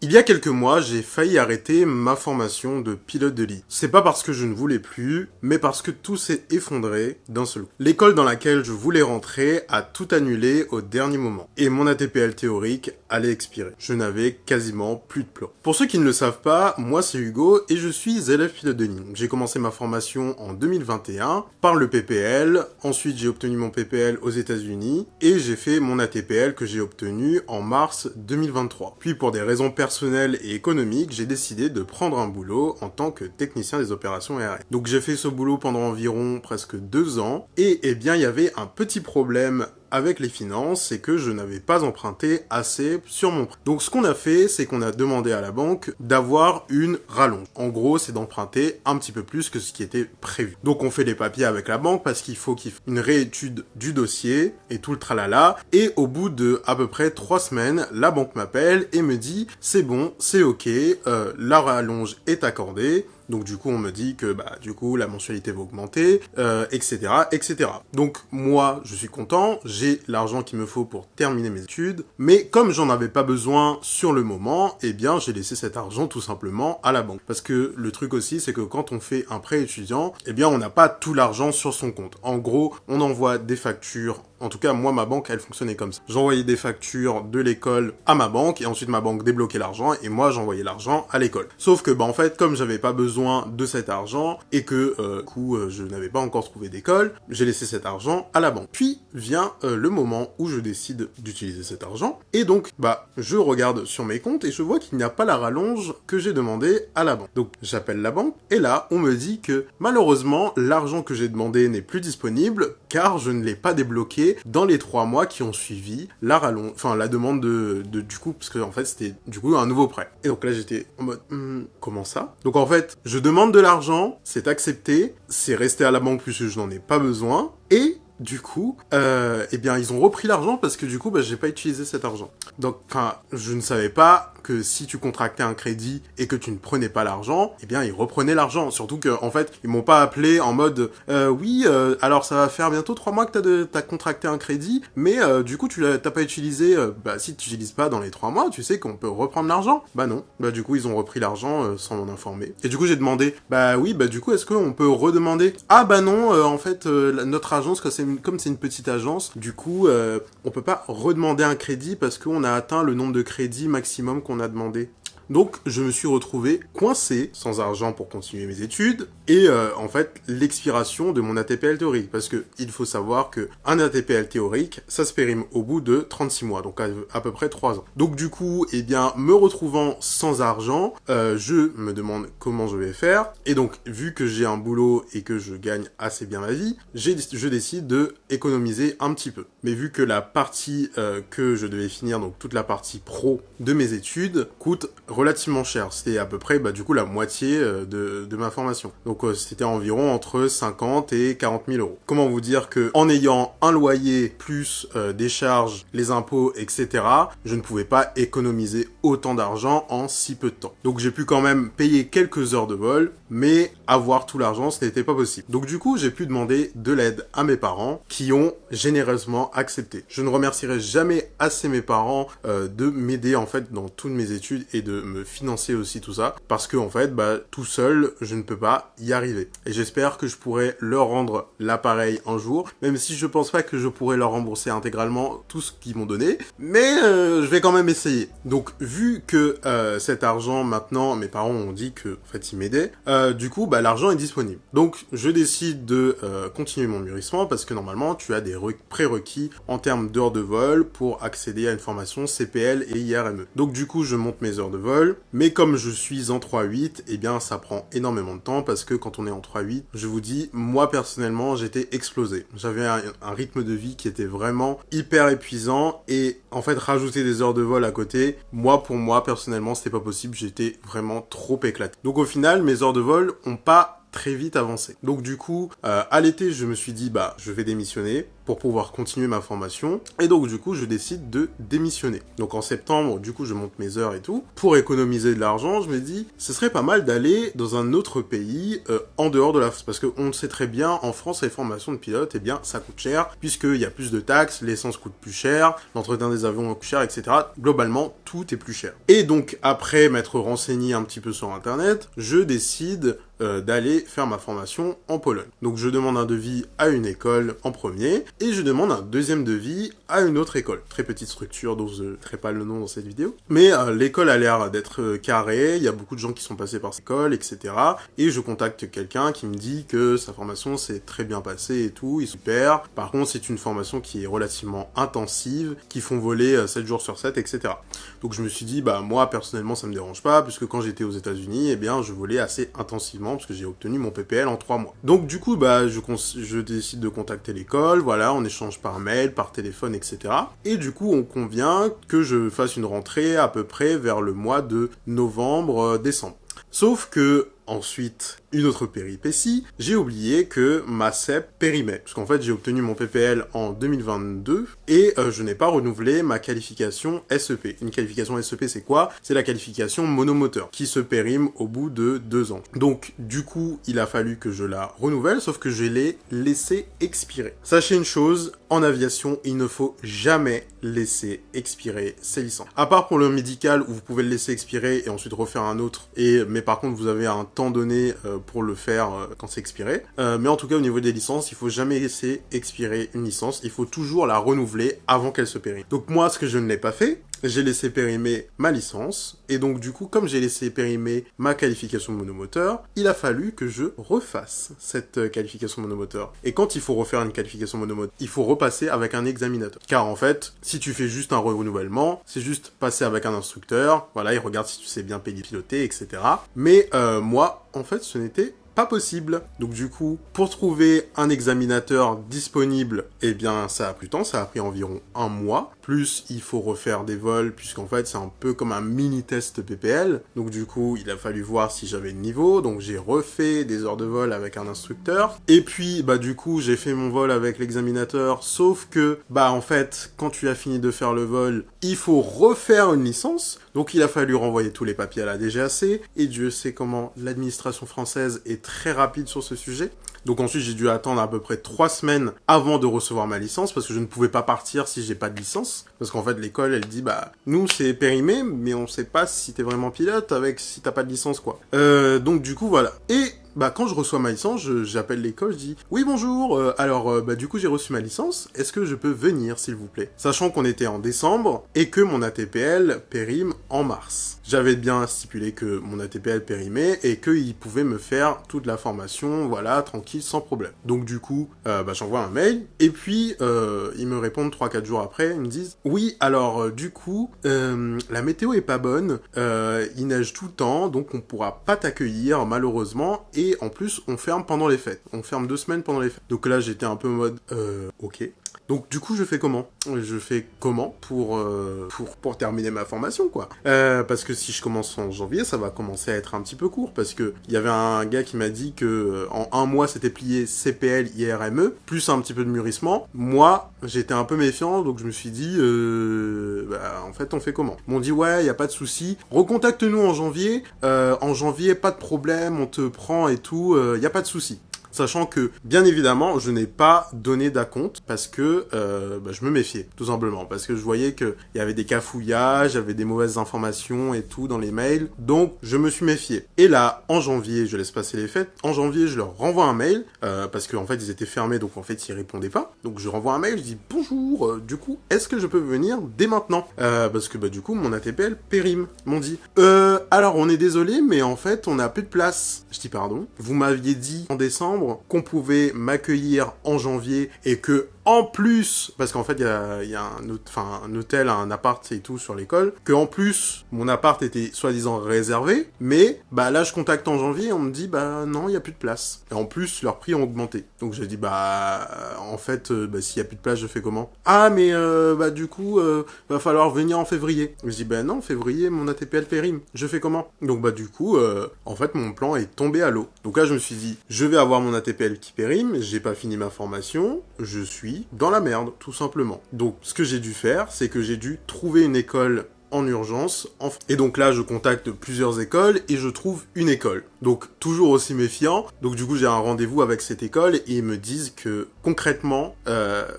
Il y a quelques mois, j'ai failli arrêter ma formation de pilote de ligne. C'est pas parce que je ne voulais plus, mais parce que tout s'est effondré d'un seul coup. L'école dans laquelle je voulais rentrer a tout annulé au dernier moment. Et mon ATPL théorique allait expirer. Je n'avais quasiment plus de plan. Pour ceux qui ne le savent pas, moi c'est Hugo et je suis élève pilote de ligne. J'ai commencé ma formation en 2021 par le PPL. Ensuite, j'ai obtenu mon PPL aux États-Unis et j'ai fait mon ATPL que j'ai obtenu en mars 2023. Puis pour des raisons personnelles et économiques, j'ai décidé de prendre un boulot en tant que technicien des opérations aériennes. Donc j'ai fait ce boulot pendant environ presque 2 ans et eh bien il y avait un petit problème avec les finances, c'est que je n'avais pas emprunté assez sur mon prêt. Donc ce qu'on a fait, c'est qu'on a demandé à la banque d'avoir une rallonge. En gros, c'est d'emprunter un petit peu plus que ce qui était prévu. Donc on fait les papiers avec la banque parce qu'il faut une réétude du dossier et tout le tralala. Et au bout de à peu près 3 semaines, la banque m'appelle et me dit « c'est bon, c'est ok, la rallonge est accordée ». Donc du coup, on me dit que du coup la mensualité va augmenter, etc., etc. Donc moi, je suis content, j'ai l'argent qu'il me faut pour terminer mes études, mais comme j'en avais pas besoin sur le moment, eh bien j'ai laissé cet argent tout simplement à la banque. Parce que le truc aussi, c'est que quand on fait un prêt étudiant, eh bien on n'a pas tout l'argent sur son compte. En gros, on envoie des factures. En tout cas, moi, ma banque, elle fonctionnait comme ça. J'envoyais des factures de l'école à ma banque, et ensuite ma banque débloquait l'argent, et moi, j'envoyais l'argent à l'école. Sauf que, en fait, comme j'avais pas besoin de cet argent, et que, je n'avais pas encore trouvé d'école, j'ai laissé cet argent à la banque. Puis, vient le moment où je décide d'utiliser cet argent, et donc, je regarde sur mes comptes, et je vois qu'il n'y a pas la rallonge que j'ai demandé à la banque. Donc, j'appelle la banque, et là, on me dit que, malheureusement, l'argent que j'ai demandé n'est plus disponible, car je ne l'ai pas débloqué dans les 3 mois qui ont suivi la demande de du coup, parce que en fait c'était du coup un nouveau prêt. Et donc là j'étais en mode comment ça? Donc en fait je demande de l'argent, c'est accepté, c'est resté à la banque puisque je n'en ai pas besoin, et du coup, ils ont repris l'argent parce que du coup, j'ai pas utilisé cet argent. Donc, je ne savais pas que si tu contractais un crédit et que tu ne prenais pas l'argent, ils reprenaient l'argent. Surtout que, en fait, ils m'ont pas appelé en mode, alors ça va faire bientôt 3 mois que t'as contracté un crédit, mais du coup, t'as pas utilisé, si tu n'utilises pas dans les 3 mois, tu sais qu'on peut reprendre l'argent. Non. Du coup, ils ont repris l'argent sans m'en informer. Et du coup, j'ai demandé, du coup, est-ce qu'on peut redemander? Ah non, en fait, notre agence, comme c'est une petite agence, du coup, on peut pas redemander un crédit parce qu'on a atteint le nombre de crédits maximum qu'on a demandé. Donc, je me suis retrouvé coincé, sans argent pour continuer mes études, et en fait, l'expiration de mon ATPL théorique. Parce que il faut savoir que un ATPL théorique, ça se périme au bout de 36 mois, donc à peu près 3 ans. Donc du coup, me retrouvant sans argent, je me demande comment je vais faire. Et donc, vu que j'ai un boulot et que je gagne assez bien ma vie, je décide de économiser un petit peu. Mais vu que la partie que je devais finir, donc toute la partie pro de mes études, coûte relativement cher. C'était à peu près du coup la moitié de ma formation. Donc c'était environ entre 50 et 40 000 euros. Comment vous dire que en ayant un loyer plus des charges, les impôts, etc., je ne pouvais pas économiser autant d'argent en si peu de temps. Donc j'ai pu quand même payer quelques heures de vol, mais avoir tout l'argent, ce n'était pas possible. Donc du coup, j'ai pu demander de l'aide à mes parents qui ont généreusement accepté. Je ne remercierai jamais assez mes parents de m'aider en fait dans toutes mes études et de me financer aussi tout ça, parce que en fait, tout seul, je ne peux pas y arriver. Et j'espère que je pourrai leur rendre l'appareil un jour, même si je pense pas que je pourrai leur rembourser intégralement tout ce qu'ils m'ont donné, mais je vais quand même essayer. Donc, vu que cet argent, maintenant, mes parents ont dit que, en fait, ils m'aidaient, du coup, l'argent est disponible. Donc, je décide de continuer mon mûrissement, parce que normalement, tu as des prérequis en termes d'heures de vol pour accéder à une formation CPL et IRME. Donc, du coup, je monte mes heures de vol, mais comme je suis en 3-8, ça prend énormément de temps, parce que quand on est en 3-8, je vous dis, moi personnellement, j'étais explosé. J'avais un rythme de vie qui était vraiment hyper épuisant, et en fait, rajouter des heures de vol à côté, pour moi, personnellement, c'était pas possible, j'étais vraiment trop éclaté. Donc au final, mes heures de vol ont pas très vite avancé. Donc du coup, à l'été, je me suis dit, je vais démissionner. pour pouvoir continuer ma formation. Et donc du coup, je décide de démissionner. Donc en septembre, du coup, je monte mes heures et tout. Pour économiser de l'argent, je me dis, ce serait pas mal d'aller dans un autre pays en dehors de la France. Parce qu'on le sait très bien, en France, les formations de pilote, eh bien, ça coûte cher, puisqu'il y a plus de taxes, l'essence coûte plus cher, l'entretien des avions coûte cher, etc. Globalement, tout est plus cher. Et donc, après m'être renseigné un petit peu sur Internet, je décide d'aller faire ma formation en Pologne. Donc je demande un devis à une école en premier et je demande un deuxième devis à une autre école. Très petite structure dont je ne ferai pas le nom dans cette vidéo. Mais l'école a l'air d'être carrée, il y a beaucoup de gens qui sont passés par cette école, etc. Et je contacte quelqu'un qui me dit que sa formation s'est très bien passée et tout, il est super. Par contre, c'est une formation qui est relativement intensive, qui font voler 7 jours sur 7, etc. Donc je me suis dit, bah moi personnellement ça me dérange pas, puisque quand j'étais aux États-Unis, eh bien je volais assez intensivement, parce que j'ai obtenu mon PPL en 3 mois. Donc du coup, bah je décide de contacter l'école, voilà, on échange par mail, par téléphone, etc. Et du coup, on convient que je fasse une rentrée à peu près vers le mois de novembre-décembre. Sauf que ensuite, une autre péripétie, j'ai oublié que ma CEP périmait. Parce qu'en fait, j'ai obtenu mon PPL en 2022 et je n'ai pas renouvelé ma qualification SEP. Une qualification SEP, c'est quoi? C'est la qualification monomoteur qui se périme au bout de 2 ans. Donc, du coup, il a fallu que je la renouvelle, sauf que je l'ai laissé expirer. Sachez une chose, en aviation, il ne faut jamais laisser expirer ses licences. À part pour le médical, où vous pouvez le laisser expirer et ensuite refaire un autre, mais par contre, vous avez un temps donné pour le faire quand c'est expiré. Mais en tout cas, au niveau des licences, il faut jamais laisser expirer une licence. Il faut toujours la renouveler avant qu'elle se périme. Donc moi, ce que je ne l'ai pas fait, j'ai laissé périmer ma licence. Et donc du coup, comme j'ai laissé périmer ma qualification monomoteur, il a fallu que je refasse cette qualification monomoteur. Et quand il faut refaire une qualification monomoteur, il faut repasser avec un examinateur. Car en fait, si tu fais juste un renouvellement, c'est juste passer avec un instructeur. Voilà, il regarde si tu sais bien piloter, etc. Mais moi, en fait, ce n'était pas possible. Donc du coup, pour trouver un examinateur disponible, eh bien ça a pris du temps, ça a pris environ 1 mois. Plus il faut refaire des vols, puisqu'en fait c'est un peu comme un mini-test PPL. Donc du coup, il a fallu voir si j'avais le niveau. Donc j'ai refait des heures de vol avec un instructeur. Et puis bah du coup, j'ai fait mon vol avec l'examinateur. Sauf que bah en fait, quand tu as fini de faire le vol, il faut refaire une licence. Donc il a fallu renvoyer tous les papiers à la DGAC. Et Dieu sait comment l'administration française est très rapide sur ce sujet. Donc ensuite, j'ai dû attendre à peu près 3 semaines avant de recevoir ma licence, parce que je ne pouvais pas partir si j'ai pas de licence. Parce qu'en fait, l'école, elle dit, bah, nous, c'est périmé, mais on sait pas si t'es vraiment pilote si t'as pas de licence, quoi. Donc du coup, voilà. Et bah quand je reçois ma licence, j'appelle l'école, je dis oui bonjour, bah du coup j'ai reçu ma licence, est-ce que je peux venir s'il vous plaît? Sachant qu'on était en décembre et que mon ATPL périme en mars. J'avais bien stipulé que mon ATPL périmait et qu'il pouvait me faire toute la formation, voilà, tranquille, sans problème. Donc du coup, bah j'envoie un mail et puis ils me répondent 3-4 jours après, ils me disent oui alors du coup la météo est pas bonne, il neige tout le temps donc on pourra pas t'accueillir malheureusement. Et en plus, on ferme pendant les fêtes. On ferme 2 semaines pendant les fêtes. Donc là, j'étais un peu en mode, ok. Donc du coup, je fais comment pour terminer ma formation, quoi. Parce que si je commence en janvier, ça va commencer à être un petit peu court. Parce que il y avait un gars qui m'a dit que en 1 mois, c'était plié CPL, IRME, plus un petit peu de mûrissement. Moi, j'étais un peu méfiant, donc je me suis dit, bah, en fait, on fait comment? Ils m'ont dit, ouais, y a pas de souci. Recontacte-nous en janvier. En janvier, pas de problème, on te prend et tout, y a pas de souci. Sachant que, bien évidemment, je n'ai pas donné d'acompte parce que je me méfiais, tout simplement. Parce que je voyais qu'il y avait des cafouillages, il y avait des mauvaises informations et tout dans les mails. Donc, je me suis méfié. Et là, en janvier, je laisse passer les fêtes. En janvier, je leur renvoie un mail parce qu'en fait, ils étaient fermés, donc en fait, ils répondaient pas. Donc, je renvoie un mail, je dis « Bonjour, du coup, est-ce que je peux venir dès maintenant ?» Parce que, du coup, mon ATPL périme. Ils m'ont dit « Alors, on est désolé, mais en fait, on n'a plus de place. » Je dis « Pardon. Vous m'aviez dit en décembre qu'on pouvait m'accueillir en janvier et que en plus, parce qu'en fait il y a un hôtel, un appart et tout sur l'école, que en plus mon appart était soi-disant réservé, mais bah là je contacte en janvier et on me dit bah non il y a plus de place. Et en plus leurs prix ont augmenté. Donc j'ai dit bah en fait s'il y a plus de place je fais comment? Ah mais du coup va falloir venir en février. Je dis bah non en février mon ATPL périme. Je fais comment? Donc du coup en fait mon plan est tombé à l'eau. Donc là je me suis dit je vais avoir mon ATPL qui périme, j'ai pas fini ma formation, je suis parti dans la merde, tout simplement. Donc, ce que j'ai dû faire, c'est que j'ai dû trouver une école en urgence. Et donc là, je contacte plusieurs écoles et je trouve une école. Donc, toujours aussi méfiant. Donc, du coup, j'ai un rendez-vous avec cette école et ils me disent que, concrètement,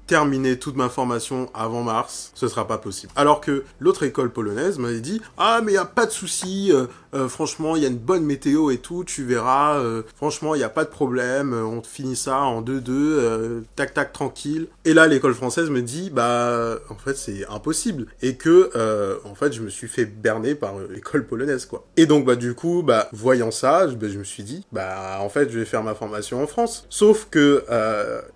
terminer toute ma formation avant mars, ce sera pas possible. Alors que l'autre école polonaise m'avait dit « Ah, mais y a pas de souci, franchement, il y a une bonne météo et tout, tu verras, franchement, il y a pas de problème, on finit ça en 2-2, tac tac, tranquille. » Et là, l'école française me dit « Bah, en fait, c'est impossible. » Et que, en fait, je me suis fait berner par l'école polonaise, quoi. Et donc, bah, du coup, bah, voyant ça, je me suis dit, bah, en fait, je vais faire ma formation en France. Sauf que,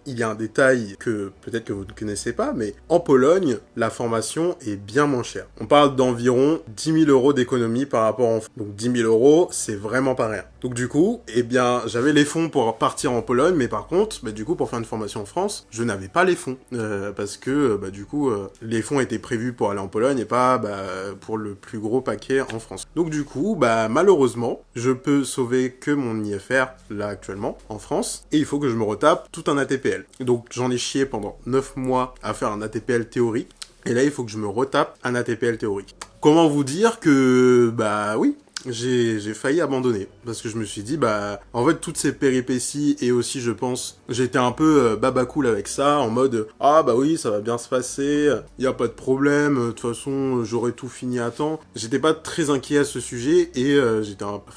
il y a un détail que peut-être que vous ne connaissez pas, mais en Pologne, la formation est bien moins chère. On parle d'environ 10 000 € d'économie par rapport en France. Donc 10 000 €, c'est vraiment pas rien. Donc du coup, eh bien, j'avais les fonds pour partir en Pologne, mais par contre, bah, du coup, pour faire une formation en France, je n'avais pas les fonds. Parce que, bah, du coup, les fonds étaient prévus pour aller en Pologne et pas, bah, pour le plus gros paquet en France. Donc du coup, bah, malheureusement, je peux sauver que mon IFR, là, actuellement, en France, et il faut que je me retape tout un ATPL. Donc j'en ai chié pendant 9 mois à faire un ATPL théorique, et là, il faut que je me retape un ATPL théorique. Comment vous dire que, bah oui, j'ai failli abandonner parce que je me suis dit bah en fait toutes ces péripéties et aussi je pense j'étais un peu baba cool avec ça en mode ah bah oui ça va bien se passer, y a pas de problème, de toute façon j'aurais tout fini à temps. J'étais pas très inquiet à ce sujet et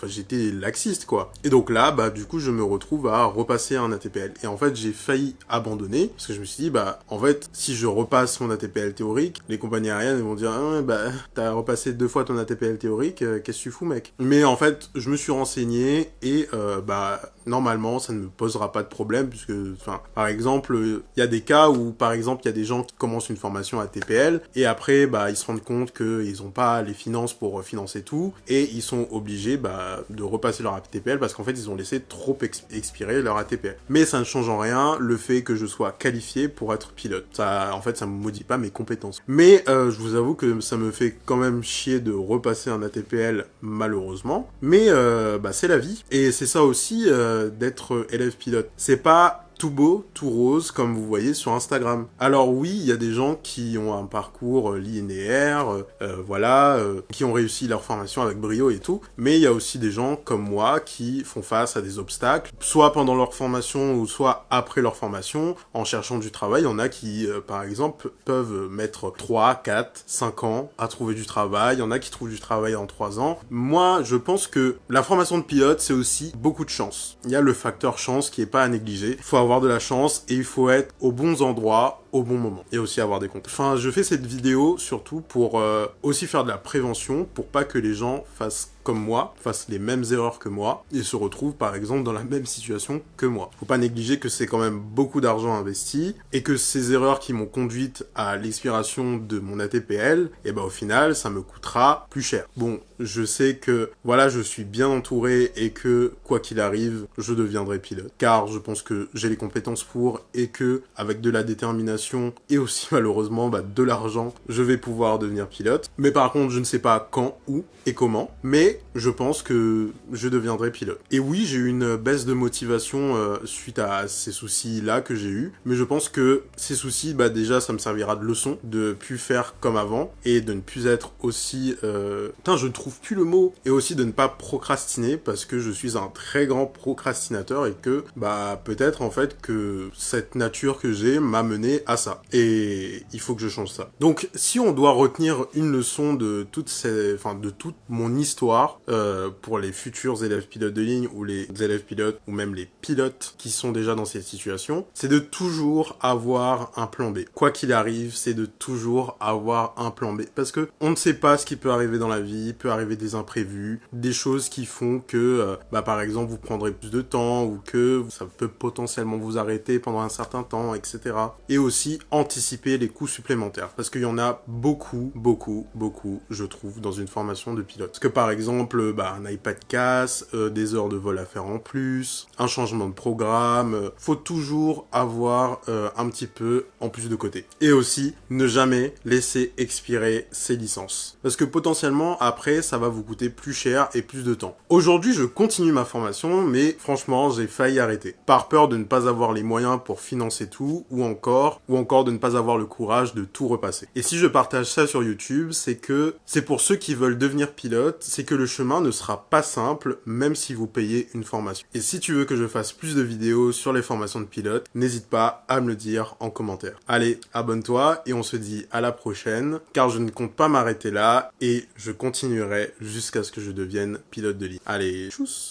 j'étais laxiste quoi. Et donc là bah du coup je me retrouve à repasser un ATPL et en fait j'ai failli abandonner parce que je me suis dit bah en fait si je repasse mon ATPL théorique les compagnies aériennes vont dire ah, bah t'as repassé 2 fois ton ATPL théorique, qu'est-ce que tu fous mec. Mais en fait, je me suis renseigné et bah normalement, ça ne me posera pas de problème puisque, enfin, par exemple, il y a des cas où, par exemple, il y a des gens qui commencent une formation à TPL et après, bah, ils se rendent compte qu'ils n'ont pas les finances pour financer tout et ils sont obligés, bah, de repasser leur ATPL parce qu'en fait, ils ont laissé trop expirer leur ATPL. Mais ça ne change en rien le fait que je sois qualifié pour être pilote. Ça, en fait, ça ne modifie pas mes compétences. Mais je vous avoue que ça me fait quand même chier de repasser un ATPL malheureusement. Mais bah, c'est la vie et c'est ça aussi d'être élève pilote. C'est pas tout beau, tout rose, comme vous voyez sur Instagram. Alors oui, il y a des gens qui ont un parcours linéaire, qui ont réussi leur formation avec brio et tout, mais il y a aussi des gens comme moi qui font face à des obstacles, soit pendant leur formation ou soit après leur formation, en cherchant du travail. Il y en a qui, par exemple, peuvent mettre 3, 4, 5 ans à trouver du travail, il y en a qui trouvent du travail en 3 ans. Moi, je pense que la formation de pilote, c'est aussi beaucoup de chance. Il y a le facteur chance qui est pas à négliger. Il faut avoir de la chance et il faut être aux bons endroits au bon moment et aussi avoir des comptes. Enfin, je fais cette vidéo surtout pour aussi faire de la prévention pour pas que les gens fassent comme moi, fassent les mêmes erreurs que moi et se retrouvent par exemple dans la même situation que moi. Faut pas négliger que c'est quand même beaucoup d'argent investi et que ces erreurs qui m'ont conduite à l'expiration de mon ATPL, et ben au final, ça me coûtera plus cher. Bon, je sais que voilà, je suis bien entouré et que quoi qu'il arrive, je deviendrai pilote car je pense que j'ai les compétences pour et que avec de la détermination et aussi malheureusement de l'argent, je vais pouvoir devenir pilote. Mais par contre, je ne sais pas quand, où et comment, mais je pense que je deviendrai pilote. Et oui, j'ai eu une baisse de motivation suite à ces soucis-là que j'ai eu, mais je pense que ces soucis, déjà, ça me servira de leçon de plus faire comme avant et de ne plus être aussi... je ne trouve plus le mot. Et aussi de ne pas procrastiner parce que je suis un très grand procrastinateur et que, peut-être en fait que cette nature que j'ai m'a mené à ça. Et il faut que je change ça. Donc, si on doit retenir une leçon de toute mon histoire pour les futurs élèves pilotes de ligne ou les élèves pilotes ou même les pilotes qui sont déjà dans cette situation, c'est de toujours avoir un plan B. Quoi qu'il arrive, c'est de toujours avoir un plan B. Parce que on ne sait pas ce qui peut arriver dans la vie, il peut arriver des imprévus, des choses qui font que, par exemple, vous prendrez plus de temps ou que ça peut potentiellement vous arrêter pendant un certain temps, etc. Et aussi anticiper les coûts supplémentaires. Parce qu'il y en a beaucoup, je trouve, dans une formation de pilote. Parce que par exemple, un iPad casse, des heures de vol à faire en plus, un changement de programme, faut toujours avoir un petit peu en plus de côté. Et aussi, ne jamais laisser expirer ses licences. Parce que potentiellement, après, ça va vous coûter plus cher et plus de temps. Aujourd'hui, je continue ma formation, mais franchement, j'ai failli arrêter. Par peur de ne pas avoir les moyens pour financer tout, ou encore ou encore de ne pas avoir le courage de tout repasser. Et si je partage ça sur YouTube, c'est que c'est pour ceux qui veulent devenir pilote, c'est que le chemin ne sera pas simple, même si vous payez une formation. Et si tu veux que je fasse plus de vidéos sur les formations de pilote, n'hésite pas à me le dire en commentaire. Allez, abonne-toi et on se dit à la prochaine, car je ne compte pas m'arrêter là et je continuerai jusqu'à ce que je devienne pilote de ligne. Allez, tchuss!